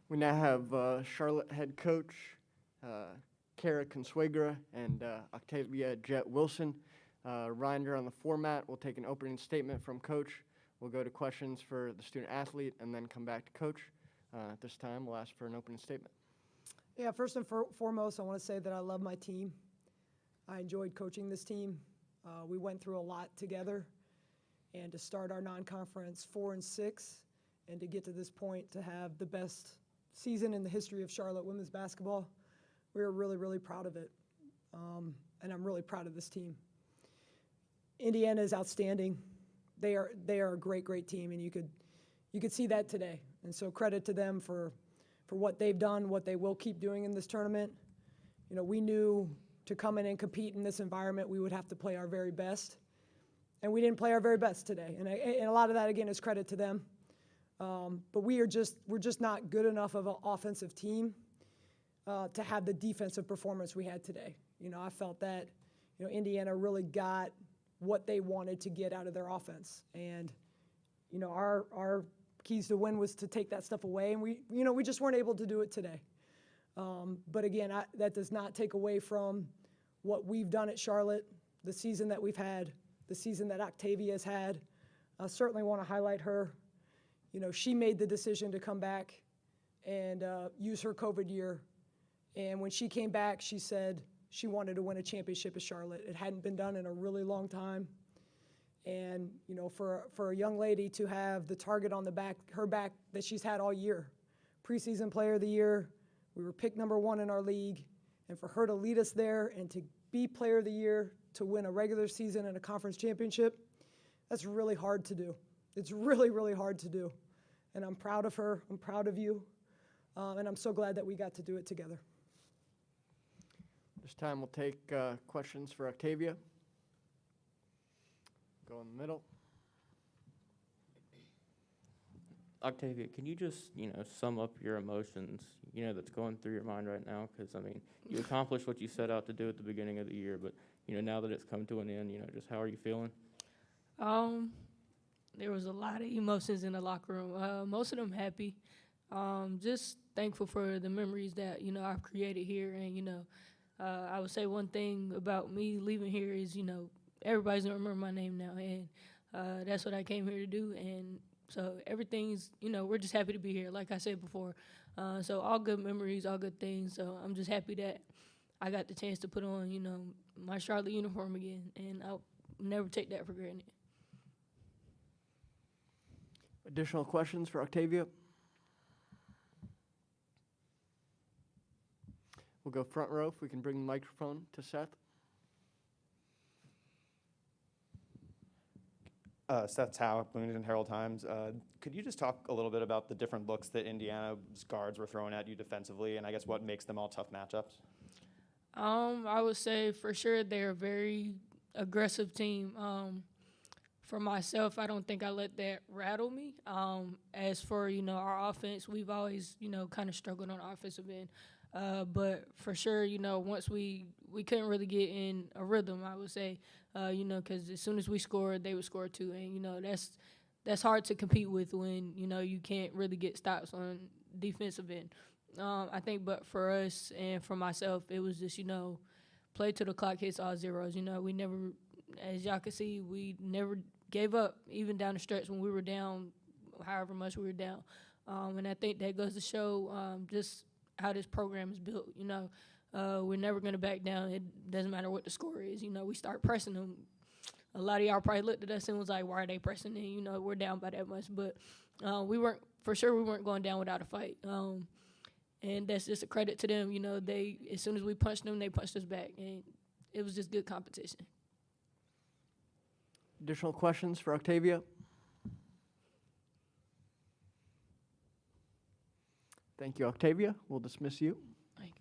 We now have Charlotte head coach Kara Consuegra and Octavia Jet Wilson. Reminder on the format, we'll take an opening statement from coach. We'll go to questions for the student athlete and then come back to coach. At this time, we'll ask for an opening statement. Yeah, first and foremost, I want to say that I love my team. I enjoyed coaching this team. We went through a lot together, and to start our non-conference 4-6, and to get to this point to have the best season in the history of Charlotte women's basketball, we were really, really proud of it, and I'm really proud of this team. Indiana is outstanding. They are a great, great team, and you could see that today. And so credit to them for what they've done, what they will keep doing in this tournament. You know, we knew to come in and compete in this environment, we would have to play our very best. And we didn't play our very best today. And a lot of that, again, is credit to them. But we're just not good enough of an offensive team to have the defensive performance we had today. You know, I felt that, you know, Indiana really got what they wanted to get out of their offense. And, you know, our keys to win was to take that stuff away, and we just weren't able to do it today. But again, that does not take away from what we've done at Charlotte, the season that we've had, the season that Octavia has had. I certainly want to highlight her. You know, she made the decision to come back and use her COVID year. And when she came back, she said she wanted to win a championship at Charlotte. It hadn't been done in a really long time. And, you know, for a young lady to have the target on her back that she's had all year, preseason player of the year, we were picked #1 in our league, and for her to lead us there and to be player of the year, to win a regular season and a conference championship, that's really hard to do. It's really, really hard to do. And I'm proud of her. I'm proud of you. And I'm so glad that we got to do it together. This time we'll take questions for Octavia. Go in the middle. Octavia, can you just, sum up your emotions, that's going through your mind right now? Because, you accomplished what you set out to do at the beginning of the year, but, now that it's come to an end, just how are you feeling? There was a lot of emotions in the locker room. Most of them happy. Just thankful for the memories that, I've created here. And, I would say one thing about me leaving here is, everybody's going to remember my name now. And that's what I came here to do. And so everything's, we're just happy to be here, like I said before. So all good memories, all good things. So I'm just happy that I got the chance to put on, my Charlotte uniform again. And I'll never take that for granted. Additional questions for Octavia? We'll go front row if we can bring the microphone to Seth. Seth Tao, Bloomington Herald-Times. Could you just talk a little bit about the different looks that Indiana's guards were throwing at you defensively, and I guess what makes them all tough matchups? I would say for sure they're a very aggressive team. For myself, I don't think I let that rattle me. As for, our offense, we've always, kind of struggled on the offensive end. But for sure, once we couldn't really get in a rhythm, I would say, because as soon as we scored, they would score too. And, that's hard to compete with when, you can't really get stops on defensive end. I think, but for us and for myself, it was just, play till the clock hits all zeros. We never, as y'all can see, we never gave up, even down the stretch when we were down, however much we were down. And I think that goes to show just how this program is built. We're never going to back down. It doesn't matter what the score is. We start pressing them. A lot of y'all probably looked at us and was like, why are they pressing? And, we're down by that much. But we weren't going down without a fight. And that's just a credit to them. They, as soon as we punched them, they punched us back. And it was just good competition. Additional questions for Octavia? Thank you, Octavia. We'll dismiss you. Thank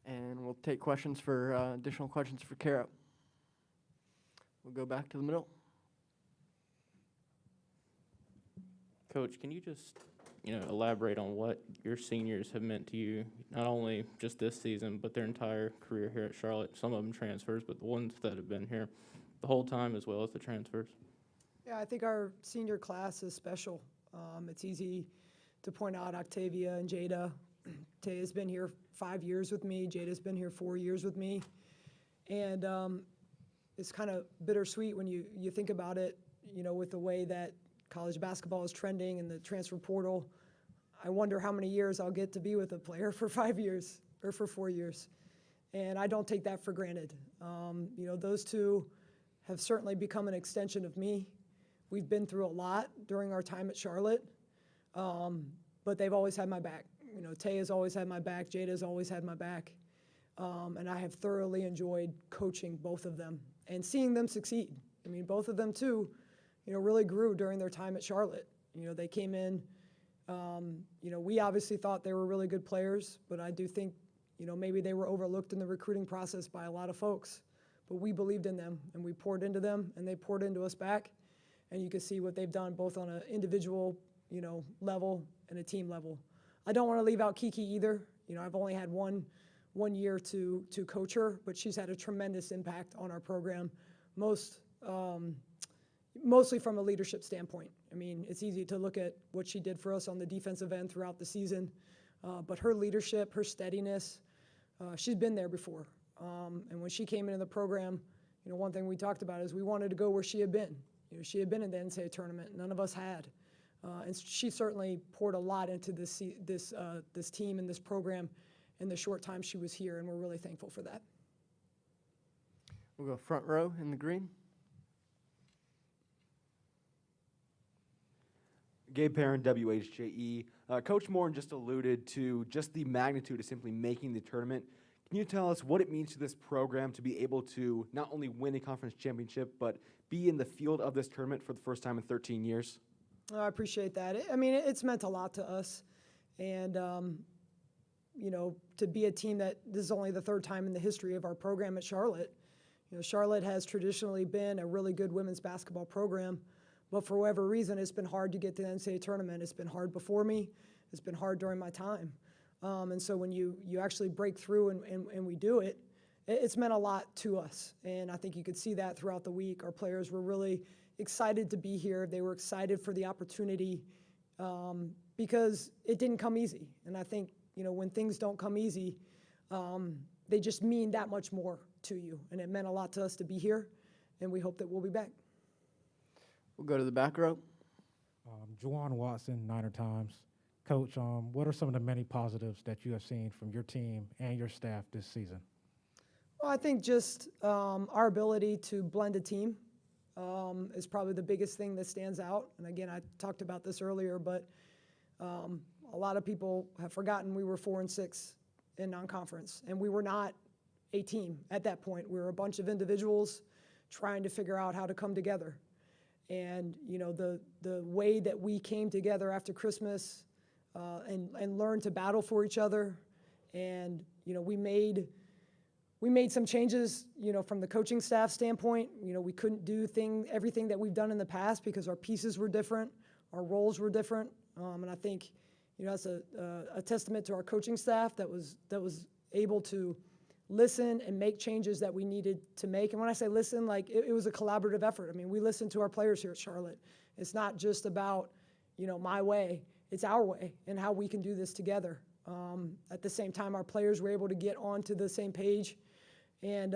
you. And we'll take questions for additional questions for Kara. We'll go back to the middle. Coach, can you just, elaborate on what your seniors have meant to you, not only just this season, but their entire career here at Charlotte? Some of them transfers, but the ones that have been here the whole time as well as the transfers. Yeah, I think our senior class is special. It's easy to point out Octavia and Jada. Taya's been here 5 years with me. Jada's been here 4 years with me. And it's kind of bittersweet when you think about it, with the way that college basketball is trending and the transfer portal. I wonder how many years I'll get to be with a player for 5 years or for 4 years. And I don't take that for granted. Those two have certainly become an extension of me. We've been through a lot during our time at Charlotte, but they've always had my back. Taya's always had my back. Jada's always had my back. And I have thoroughly enjoyed coaching both of them and seeing them succeed. I mean, both of them, too, really grew during their time at Charlotte. They came in, we obviously thought they were really good players, but I do think, maybe they were overlooked in the recruiting process by a lot of folks. But we believed in them, and we poured into them, and they poured into us back. And you can see what they've done both on an individual, level and a team level. I don't want to leave out Kiki either. I've only had one year to coach her, but she's had a tremendous impact on our program, mostly from a leadership standpoint. I mean, it's easy to look at what she did for us on the defensive end throughout the season, but her leadership, her steadiness, she's been there before. And when she came into the program, one thing we talked about is we wanted to go where she had been. She had been in the NCAA tournament. None of us had. And she certainly poured a lot into this team and this program in the short time she was here, and we're really thankful for that. We'll go front row in the green. Gabe Perrin, WHJE. Coach Moore just alluded to just the magnitude of simply making the tournament. Can you tell us what it means to this program to be able to not only win a conference championship, but be in the field of this tournament for the first time in 13 years? I appreciate that. It's meant a lot to us. And, to be a team that this is only the third time in the history of our program at Charlotte. Charlotte has traditionally been a really good women's basketball program, but for whatever reason, it's been hard to get to the NCAA tournament. It's been hard before me. It's been hard during my time. And so when you actually break through and we do it, it's meant a lot to us. And I think you could see that throughout the week. Our players were really excited to be here. They were excited for the opportunity because it didn't come easy. And I think, when things don't come easy, they just mean that much more to you. And it meant a lot to us to be here, and we hope that we'll be back. We'll go to the back row. Juwan Watson, Niner Times. Coach, what are some of the many positives that you have seen from your team and your staff this season? Well, I think just our ability to blend a team is probably the biggest thing that stands out. And again, I talked about this earlier, but a lot of people have forgotten we were 4-6 in non-conference, and we were not a team at that point. We were a bunch of individuals trying to figure out how to come together. And the way that we came together after Christmas and learned to battle for each other, and we made some changes, from the coaching staff standpoint. We couldn't do everything that we've done in the past because our pieces were different, our roles were different, and I think that's a testament to our coaching staff that was able to listen and make changes that we needed to make. And when I say listen, it was a collaborative effort. I mean, we listened to our players here at Charlotte. It's not just about my way; it's our way and how we can do this together. At the same time, our players were able to get onto the same page. And,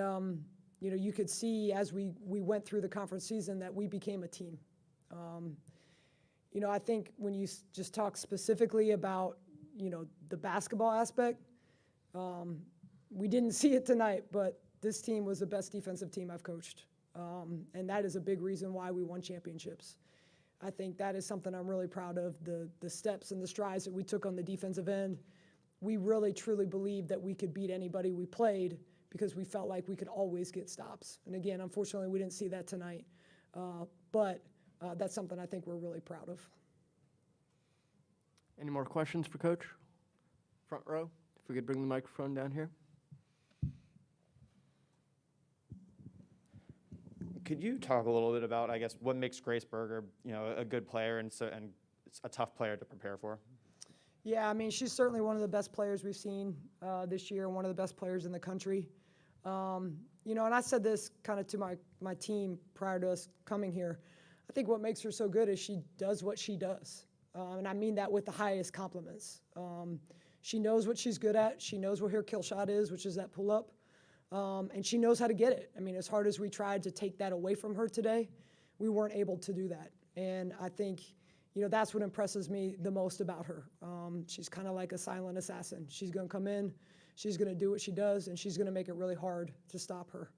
you could see as we went through the conference season that we became a team. I think when you just talk specifically about, the basketball aspect, we didn't see it tonight, but this team was the best defensive team I've coached. And that is a big reason why we won championships. I think that is something I'm really proud of, the steps and the strides that we took on the defensive end. We really, truly believed that we could beat anybody we played because we felt like we could always get stops. And again, unfortunately, we didn't see that tonight. But that's something I think we're really proud of. Any more questions for Coach? Front row, if we could bring the microphone down here. Could you talk a little bit about, I guess, what makes Grace Berger, a good player and a tough player to prepare for? Yeah, she's certainly one of the best players we've seen this year, one of the best players in the country. And I said this kind of to my team prior to us coming here. I think what makes her so good is she does what she does. And I mean that with the highest compliments. She knows what she's good at. She knows what her kill shot is, which is that pull-up. And she knows how to get it. I mean, as hard as we tried to take that away from her today, we weren't able to do that. And I think, that's what impresses me the most about her. She's kind of like a silent assassin. She's going to come in, she's going to do what she does, and she's going to make it really hard to stop her.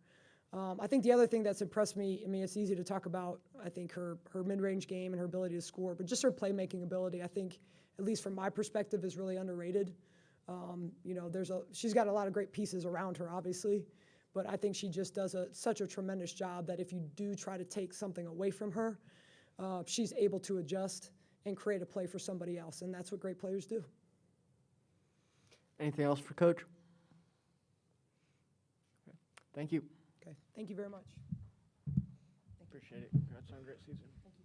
I think the other thing that's impressed me, I mean, it's easy to talk about, I think, her mid-range game and her ability to score, but just her playmaking ability, I think, at least from my perspective, is really underrated. She's got a lot of great pieces around her, obviously, but I think she just does such a tremendous job that if you do try to take something away from her, she's able to adjust and create a play for somebody else, and that's what great players do. Anything else for Coach? Okay. Thank you. Okay, thank you very much. Appreciate it. Congrats on a great season. Thank you.